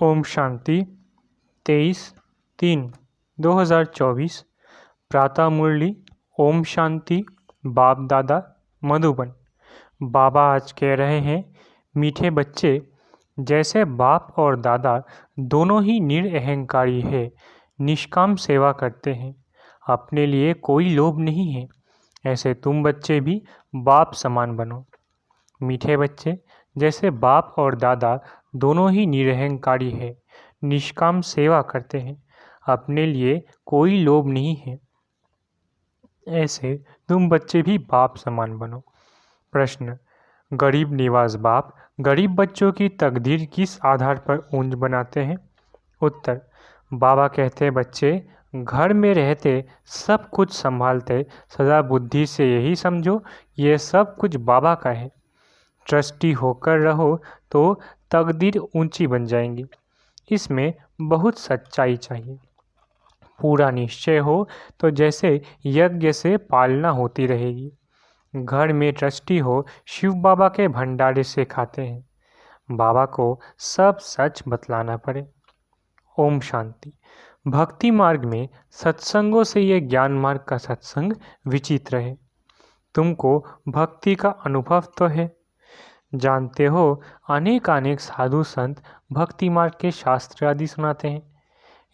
ओम शांति 23/3/2024 प्रातः मुरली। ओम शांति। बाप दादा मधुबन। बाबा आज कह रहे हैं, मीठे बच्चे, जैसे बाप और दादा दोनों ही निरअहंकारी है, निष्काम सेवा करते हैं, अपने लिए कोई लोभ नहीं है, ऐसे तुम बच्चे भी बाप समान बनो। मीठे बच्चे, जैसे बाप और दादा दोनों ही निरअहंकारी है, निष्काम सेवा करते हैं, अपने लिए कोई लोभ नहीं है, ऐसे तुम बच्चे भी बाप समान बनो। प्रश्न: गरीब निवास बाप गरीब बच्चों की तकदीर किस आधार पर ऊंच बनाते हैं? उत्तर: बाबा कहते, बच्चे घर में रहते सब कुछ संभालते सदा बुद्धि से यही समझो ये सब कुछ बाबा का है। ट्रस्टी होकर रहो तो तकदीर ऊंची बन जाएंगी। इसमें बहुत सच्चाई चाहिए। पूरा निश्चय हो तो जैसे यज्ञ से पालना होती रहेगी। घर में ट्रस्टी हो, शिव बाबा के भंडारे से खाते हैं, बाबा को सब सच बतलाना पड़े। ओम शांति। भक्ति मार्ग में सत्संगों से ये ज्ञान मार्ग का सत्संग विचित्र है। तुमको भक्ति का अनुभव तो है, जानते हो अनेक साधु संत भक्ति मार्ग के शास्त्र आदि सुनाते हैं।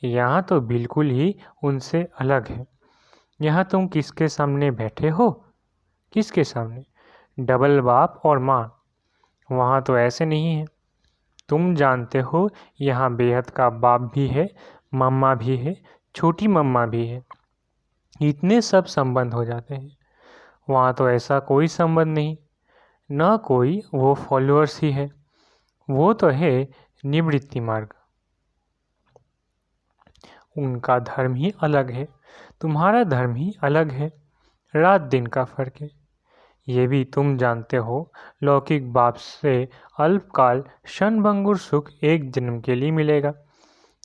यहाँ तो बिल्कुल ही उनसे अलग है। यहाँ तुम किसके सामने बैठे हो? किसके सामने? डबल बाप और माँ। वहाँ तो ऐसे नहीं है। तुम जानते हो यहाँ बेहद का बाप भी है, मम्मा भी है, छोटी मम्मा भी है। इतने सब संबंध हो जाते हैं। वहाँ तो ऐसा कोई संबंध नहीं, न कोई वो फॉलोअर्स ही है। वो तो है निवृत्ति मार्ग। उनका धर्म ही अलग है, तुम्हारा धर्म ही अलग है। रात दिन का फर्क है। ये भी तुम जानते हो, लौकिक बाप से अल्पकाल क्षणभंगुर सुख एक जन्म के लिए मिलेगा,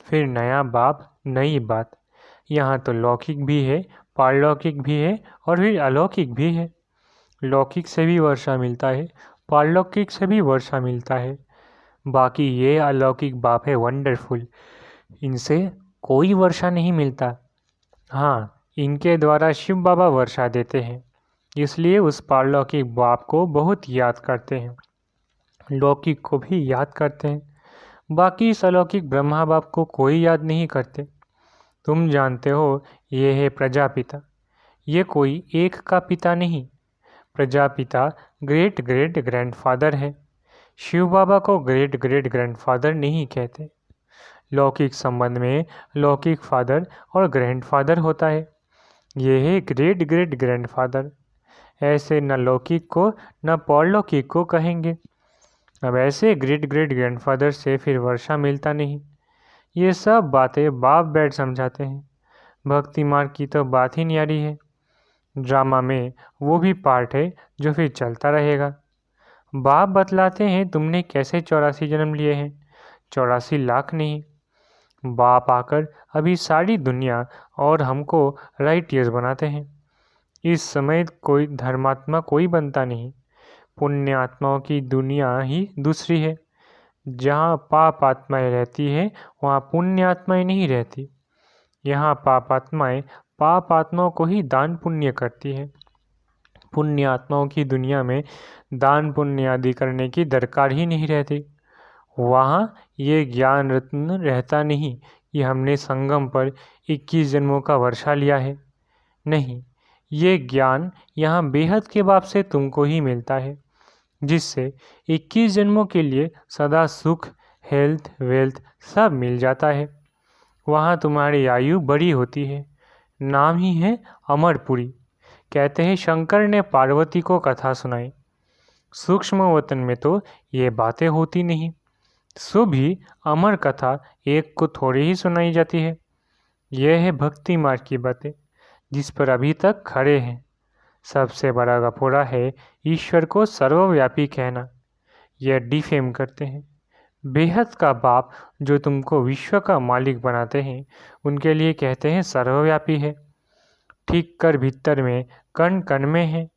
फिर नया बाप नई बात। यहाँ तो लौकिक भी है, पारलौकिक भी है और फिर अलौकिक भी है। लौकिक से भी वर्षा मिलता है, पारलौकिक से भी वर्षा मिलता है। बाकी ये अलौकिक बाप है वंडरफुल, इनसे कोई वर्षा नहीं मिलता। हाँ, इनके द्वारा शिव बाबा वर्षा देते हैं, इसलिए उस पारलौकिक बाप को बहुत याद करते हैं, लौकिक को भी याद करते हैं। बाकी इस अलौकिक ब्रह्मा बाप को कोई याद नहीं करते। तुम जानते हो ये है प्रजापिता। ये कोई एक का पिता नहीं, प्रजापिता ग्रेट ग्रेट ग्रैंडफादर है। शिव बाबा को ग्रेट ग्रेट ग्रैंडफादर नहीं कहते। लौकिक संबंध में लौकिक फादर और ग्रैंडफादर होता है, ये है ग्रेट ग्रेट ग्रैंडफादर। ऐसे न लौकिक को न पारलौकिक को कहेंगे। अब ऐसे ग्रेट ग्रेट ग्रैंडफादर से फिर वर्षा मिलता नहीं। ये सब बातें बाप बैठ समझाते हैं। भक्ति मार्ग की तो बात ही न्यारी है। ड्रामा में वो भी पार्ट है जो फिर चलता रहेगा। बाप बतलाते हैं तुमने कैसे 84 जन्म लिए हैं, 84 लाख नहीं। बाप आकर अभी सारी दुनिया और हमको राइटियर्स बनाते हैं। इस समय कोई धर्मात्मा कोई बनता नहीं। पुण्य आत्माओं की दुनिया ही दूसरी है। जहाँ पाप आत्माएं रहती है वहाँ पुण्य आत्माएं नहीं रहती। यहाँ पाप आत्माओं को ही दान पुण्य करती है। पुण्य आत्माओं की दुनिया में दान पुण्य आदि करने की दरकार ही नहीं रहती। वहाँ ये ज्ञान रत्न रहता नहीं कि हमने संगम पर 21 जन्मों का वर्षा लिया है। नहीं, ये ज्ञान यहाँ बेहद के बाप से तुमको ही मिलता है, जिससे 21 जन्मों के लिए सदा सुख, हेल्थ, वेल्थ सब मिल जाता है। वहाँ तुम्हारी आयु बड़ी होती है। नाम ही है अमरपुरी। कहते हैं शंकर ने पार्वती को कथा सुनाई। सूक्ष्म वतन में तो ये बातें होती नहीं, सो भी अमर कथा एक को थोड़ी ही सुनाई जाती है। यह है भक्ति मार्ग की बातें, जिस पर अभी तक खड़े हैं। सबसे बड़ा गफोड़ा है ईश्वर को सर्वव्यापी कहना। यह डिफेम करते हैं। बेहद का बाप जो तुमको विश्व का मालिक बनाते हैं, उनके लिए कहते हैं सर्वव्यापी है। ठीक कर भीतर में कण कण में है।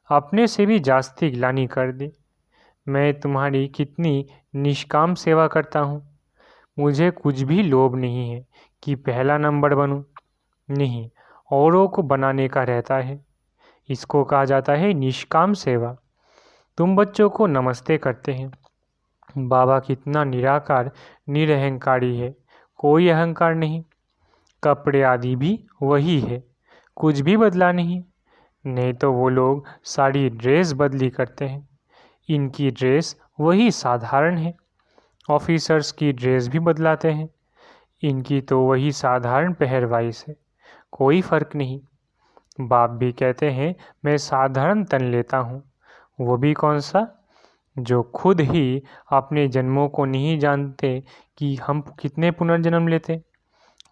अपने से भी जास्ती ग्लानि कर दे। मैं तुम्हारी कितनी निष्काम सेवा करता हूँ। मुझे कुछ भी लोभ नहीं है कि पहला नंबर बनूं। नहीं, औरों को बनाने का रहता है। इसको कहा जाता है निष्काम सेवा। तुम बच्चों को नमस्ते करते हैं। बाबा कितना निराकार निरहंकारी है, कोई अहंकार नहीं। कपड़े आदि भी वही है, कुछ भी बदला नहीं। नहीं तो वो लोग सारी ड्रेस बदली करते हैं। इनकी ड्रेस वही साधारण है। ऑफिसर्स की ड्रेस भी बदलाते हैं। इनकी तो वही साधारण पहरवाइश है, कोई फर्क नहीं। बाप भी कहते हैं मैं साधारण तन लेता हूँ। वो भी कौन सा, जो खुद ही अपने जन्मों को नहीं जानते कि हम कितने पुनर्जन्म लेते।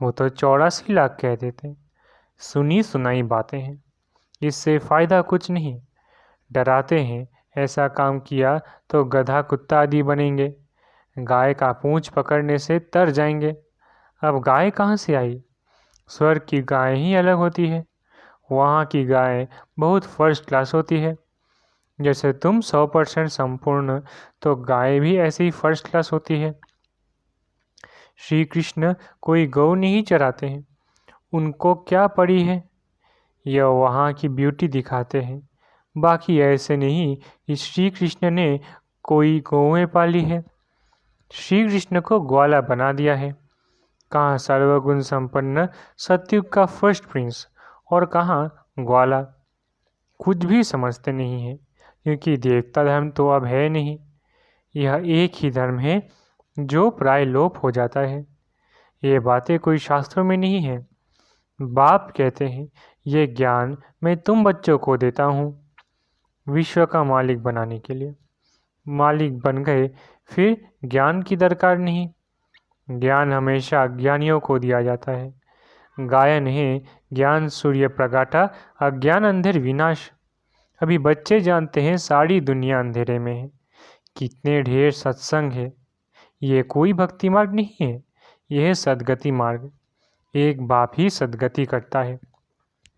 वो तो 84 लाख कह देते। सुनी सुनाई बातें हैं, इससे फ़ायदा कुछ नहीं। डराते हैं ऐसा काम किया तो गधा कुत्ता आदि बनेंगे। गाय का पूंछ पकड़ने से तर जाएंगे। अब गाय कहाँ से आई? स्वर्ग की गाय ही अलग होती है। वहाँ की गाय बहुत फर्स्ट क्लास होती है। जैसे तुम 100% संपूर्ण, तो गाय भी ऐसे ही फर्स्ट क्लास होती है। श्री कृष्ण कोई गौ नहीं चराते हैं। उनको क्या पड़ी है? यह वहाँ की ब्यूटी दिखाते हैं। बाकी ऐसे नहीं कि श्री कृष्ण ने कोई गौएं पाली है। श्री कृष्ण को ग्वाला बना दिया है। कहाँ सर्वगुण संपन्न सतयुग का फर्स्ट प्रिंस, और कहाँ ग्वाला। कुछ भी समझते नहीं है, क्योंकि देवता धर्म तो अब है नहीं। यह एक ही धर्म है जो प्राय लोप हो जाता है। ये बातें कोई शास्त्रों में नहीं है। बाप कहते हैं ये ज्ञान मैं तुम बच्चों को देता हूँ विश्व का मालिक बनाने के लिए। मालिक बन गए फिर ज्ञान की दरकार नहीं। ज्ञान हमेशा ज्ञानियों को दिया जाता है। गायन है ज्ञान सूर्य प्रकाटा, अज्ञान अंधेर विनाश। अभी बच्चे जानते हैं सारी दुनिया अंधेरे में है। कितने ढेर सत्संग है। ये कोई भक्ति मार्ग नहीं है, यह है सदगति मार्ग। एक बाप ही सदगति करता है।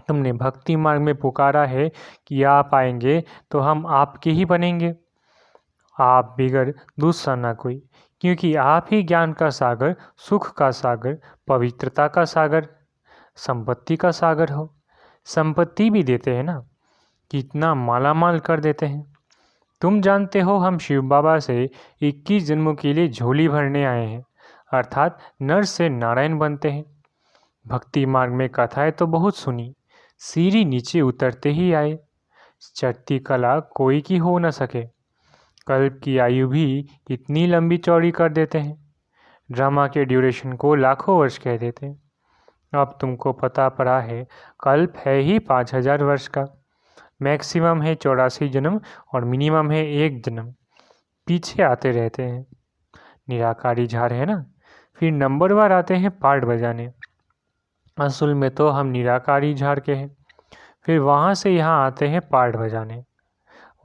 तुमने भक्ति मार्ग में पुकारा है कि आप आएंगे तो हम आपके ही बनेंगे। आप बिगर दूसरा ना कोई, क्योंकि आप ही ज्ञान का सागर, सुख का सागर, पवित्रता का सागर, संपत्ति का सागर हो। संपत्ति भी देते हैं ना, कितना मालामाल कर देते हैं। तुम जानते हो हम शिव बाबा से 21 जन्मों के लिए झोली भरने आए हैं, अर्थात नर से नारायण बनते हैं। भक्ति मार्ग में कथाएं तो बहुत सुनी, सीढ़ी नीचे उतरते ही आए। चढ़ती कला कोई की हो न सके। कल्प की आयु भी इतनी लंबी चौड़ी कर देते हैं। ड्रामा के ड्यूरेशन को लाखों वर्ष कह देते हैं। अब तुमको पता पड़ा है कल्प है ही 5000 वर्ष का। मैक्सिमम है 84 जन्म और मिनिमम है 1 जन्म। पीछे आते रहते हैं। निराकारी झाड़ है ना, फिर नंबरवार आते हैं पार्ट बजाने। असल में तो हम निराकारी झाड़ के हैं। फिर वहाँ से यहाँ आते हैं पार्ट बजाने।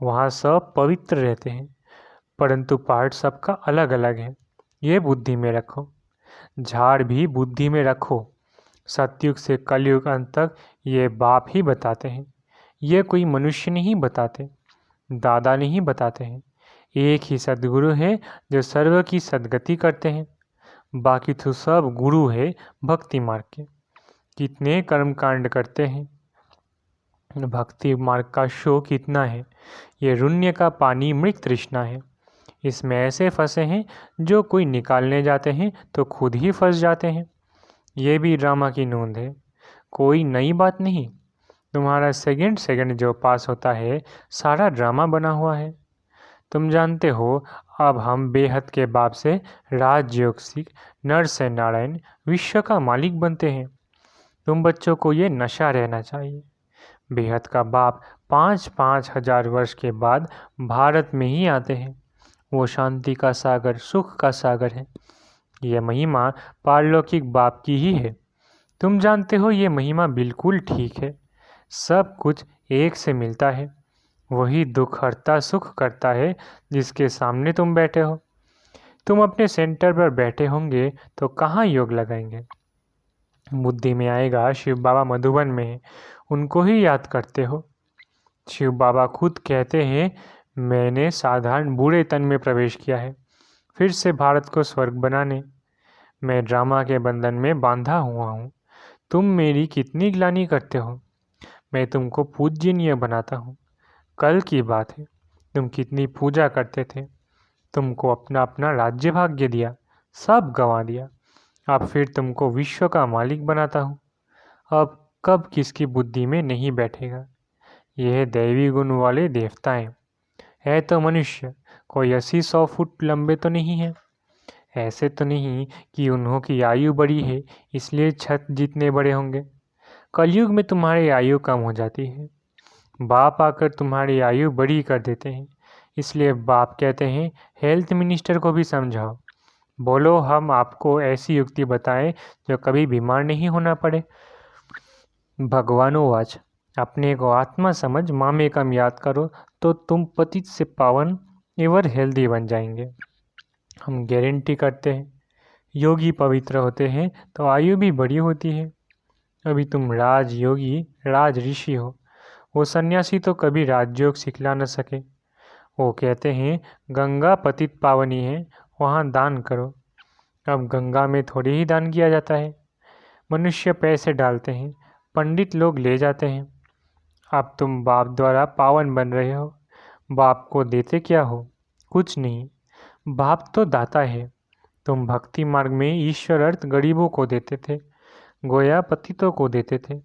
वहाँ सब पवित्र रहते हैं, परंतु पार्ट सबका अलग अलग है। ये बुद्धि में रखो। झाड़ भी बुद्धि में रखो। सतयुग से कलयुग अंत तक ये बाप ही बताते हैं। ये कोई मनुष्य नहीं बताते, दादा नहीं बताते हैं। एक ही सदगुरु है जो सर्व की सदगति करते हैं। बाकी तो सब गुरु है भक्ति मार्ग के। कितने कर्म कांड करते हैं। भक्ति मार्ग का शो कितना है। ये रुण्य का पानी मृत तृष्णा है। इसमें ऐसे फंसे हैं जो कोई निकालने जाते हैं तो खुद ही फंस जाते हैं। ये भी ड्रामा की नोंद है, कोई नई बात नहीं। तुम्हारा सेकंड सेकंड जो पास होता है सारा ड्रामा बना हुआ है। तुम जानते हो अब हम बेहद के बाप से राजयोग सीख नर से नारायण विश्व का मालिक बनते हैं। तुम बच्चों को ये नशा रहना चाहिए। बेहद का बाप 5-5 हजार वर्ष के बाद भारत में ही आते हैं। वो शांति का सागर, सुख का सागर है। यह महिमा पारलौकिक बाप की ही है। तुम जानते हो ये महिमा बिल्कुल ठीक है। सब कुछ एक से मिलता है। वही दुख हरता सुख करता है जिसके सामने तुम बैठे हो। तुम अपने सेंटर पर बैठे होंगे तो कहाँ योग लगाएंगे? बुद्धि में आएगा शिव बाबा मधुबन में है, उनको ही याद करते हो। शिव बाबा खुद कहते हैं मैंने साधारण बूढ़े तन में प्रवेश किया है, फिर से भारत को स्वर्ग बनाने। मैं ड्रामा के बंधन में बांधा हुआ हूँ। तुम मेरी कितनी ग्लानि करते हो। मैं तुमको पूजनीय बनाता हूँ। कल की बात है, तुम कितनी पूजा करते थे। तुमको अपना अपना राज्य भाग्य दिया, सब गंवा दिया। अब फिर तुमको विश्व का मालिक बनाता हूँ। अब कब किसकी बुद्धि में नहीं बैठेगा। यह दैवी गुण वाले देवताएं है तो मनुष्य कोई 80-100 फुट लंबे तो नहीं है। ऐसे तो नहीं कि उन्हों की आयु बड़ी है इसलिए छत जितने बड़े होंगे। कलयुग में तुम्हारी आयु कम हो जाती है। बाप आकर तुम्हारी आयु बड़ी कर देते हैं। इसलिए बाप कहते हैं हेल्थ मिनिस्टर को भी समझाओ। बोलो हम आपको ऐसी युक्ति बताएं जो कभी बीमार नहीं होना पड़े। भगवानोवाच अपने को आत्मा समझ मामे कम याद करो तो तुम पतित से पावन एवं हेल्दी बन जाएंगे। हम गारंटी करते हैं योगी पवित्र होते हैं तो आयु भी बड़ी होती है। अभी तुम राज योगी राज ऋषि हो। वो सन्यासी तो कभी राजयोग सिखला न सके। वो कहते हैं गंगा पतित पावनी है, वहाँ दान करो। अब गंगा में थोड़ी ही दान किया जाता है। मनुष्य पैसे डालते हैं, पंडित लोग ले जाते हैं। अब तुम बाप द्वारा पावन बन रहे हो। बाप को देते क्या हो? कुछ नहीं। बाप तो दाता है। तुम भक्ति मार्ग में ईश्वर अर्थ गरीबों को देते थे, गोया पतितों को देते थे।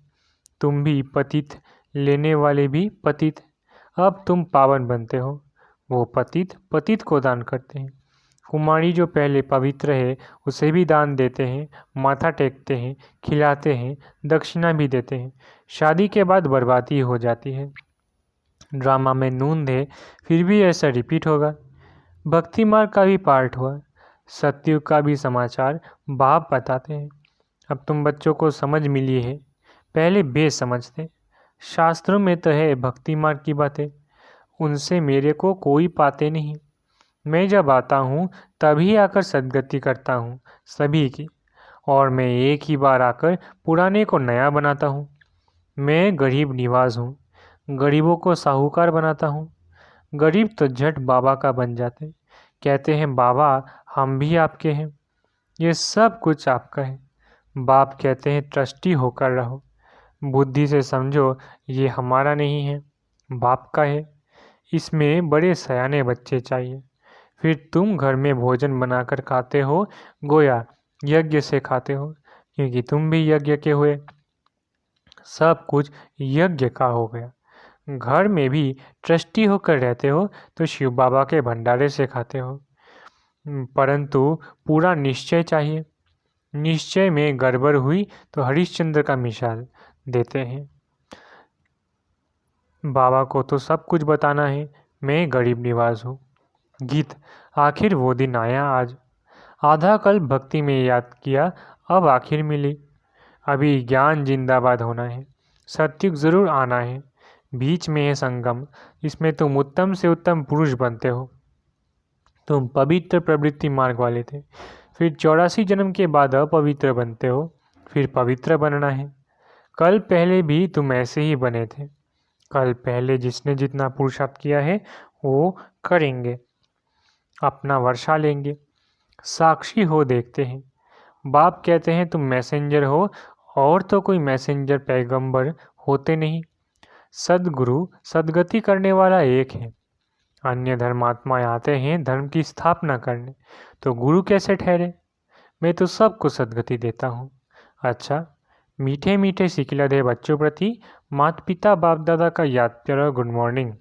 तुम भी पतित, लेने वाले भी पतित। अब तुम पावन बनते हो। वो पतित पतित को दान करते हैं। कुमारी जो पहले पवित्र है उसे भी दान देते हैं, माथा टेकते हैं, खिलाते हैं, दक्षिणा भी देते हैं। शादी के बाद बर्बादी हो जाती है। ड्रामा में नूंद है फिर भी ऐसा रिपीट होगा। भक्ति मार्ग का भी पार्ट हुआ, सतयुग का भी समाचार बाप बताते हैं। अब तुम बच्चों को समझ मिली है, पहले बेसमझ थे। शास्त्रों में तो है भक्ति मार्ग की बातें, उनसे मेरे को कोई पाते नहीं। मैं जब आता हूँ तभी आकर सद्गति करता हूँ सभी की, और मैं एक ही बार आकर पुराने को नया बनाता हूँ। मैं गरीब निवाज हूँ, गरीबों को साहूकार बनाता हूँ। गरीब तो झट बाबा का बन जाते, कहते हैं बाबा हम भी आपके हैं, ये सब कुछ आपका है। बाप कहते हैं ट्रस्टी होकर रहो, बुद्धि से समझो ये हमारा नहीं है, बाप का है। इसमें बड़े सयाने बच्चे चाहिए। फिर तुम घर में भोजन बनाकर खाते हो, गोया यज्ञ से खाते हो, क्योंकि तुम भी यज्ञ के हुए। सब कुछ यज्ञ का हो गया। घर में भी ट्रस्टी होकर रहते हो तो शिव बाबा के भंडारे से खाते हो। परंतु पूरा निश्चय चाहिए। निश्चय में गड़बड़ हुई तो हरिश्चंद्र का मिसाल देते हैं। बाबा को तो सब कुछ बताना है, मैं गरीब निवाज हूँ। गीत आखिर वो दिन आया आज, आधा कल भक्ति में याद किया, अब आखिर मिली। अभी ज्ञान जिंदाबाद होना है, सत्युग जरूर आना है। बीच में है संगम, इसमें तुम उत्तम से उत्तम पुरुष बनते हो। तुम पवित्र प्रवृत्ति मार्ग वाले थे, फिर 84 जन्म के बाद अपवित्र बनते हो, फिर पवित्र बनना है। कल पहले भी तुम ऐसे ही बने थे। कल पहले जिसने जितना पुरुषार्थ किया है वो करेंगे, अपना वर्षा लेंगे। साक्षी हो देखते हैं। बाप कहते हैं तुम मैसेंजर हो, और तो कोई मैसेंजर पैगंबर होते नहीं। सदगुरु सदगति करने वाला एक है। अन्य धर्मात्मा आते हैं धर्म की स्थापना करने, तो गुरु कैसे ठहरे? मैं तो सबको सदगति देता हूँ। अच्छा, मीठे मीठे सिकिलधे बच्चों प्रति माता पिता बाप दादा का याद प्यारा गुड मॉर्निंग।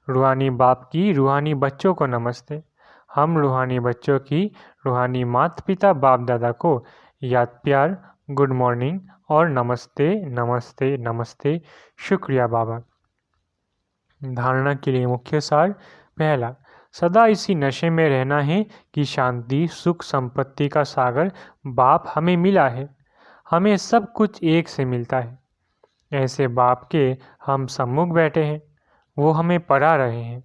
रूहानी बाप की रूहानी बच्चों को नमस्ते। हम रूहानी बच्चों की रूहानी माता पिता बाप दादा को याद प्यार गुड मॉर्निंग और नमस्ते नमस्ते नमस्ते। शुक्रिया बाबा। धारणा के लिए मुख्य सार। पहला, सदा इसी नशे में रहना है कि शांति सुख संपत्ति का सागर बाप हमें मिला है। हमें सब कुछ एक से मिलता है। ऐसे बाप के हम सम्मुख बैठे हैं, वो हमें पढ़ा रहे हैं।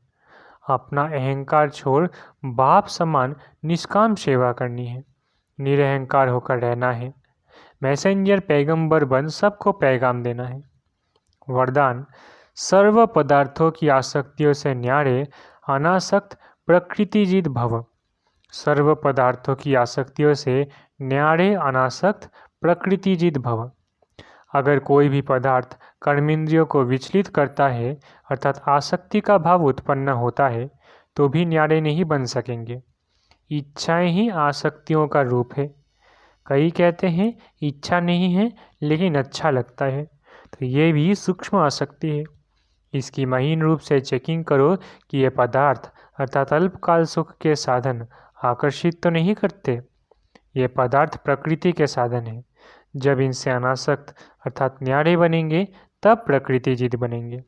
अपना अहंकार छोड़ बाप समान निष्काम सेवा करनी है, निरअहकार होकर रहना है। मैसेंजर पैगंबर बन सबको पैगाम देना है। वरदान, सर्व पदार्थों की आसक्तियों से न्यारे अनासक्त प्रकृतिजित भव। सर्व पदार्थों की आसक्तियों से न्यारे अनासक्त प्रकृतिजित भव। अगर कोई भी पदार्थ कर्मेंद्रियों को विचलित करता है अर्थात आसक्ति का भाव उत्पन्न होता है तो भी न्यारे नहीं बन सकेंगे। इच्छाएं ही आसक्तियों का रूप है। कई कहते हैं इच्छा नहीं है लेकिन अच्छा लगता है, तो ये भी सूक्ष्म आसक्ति है। इसकी महीन रूप से चेकिंग करो कि ये पदार्थ अर्थात अल्पकाल सुख के साधन आकर्षित तो नहीं करते। ये पदार्थ प्रकृति के साधन हैं। जब इनसे अनासक्त अर्थात न्यारे बनेंगे तब प्रकृतिजित बनेंगे।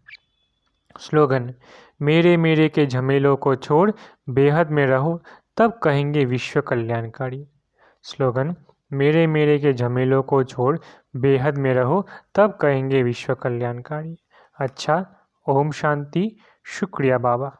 स्लोगन: मेरे मेरे के झमेलों को छोड़ बेहद में रहो तब कहेंगे विश्व कल्याणकारी। स्लोगन: मेरे मेरे के झमेलों को छोड़ बेहद में रहो तब कहेंगे विश्व कल्याणकारी। अच्छा, ओम शांति। शुक्रिया बाबा।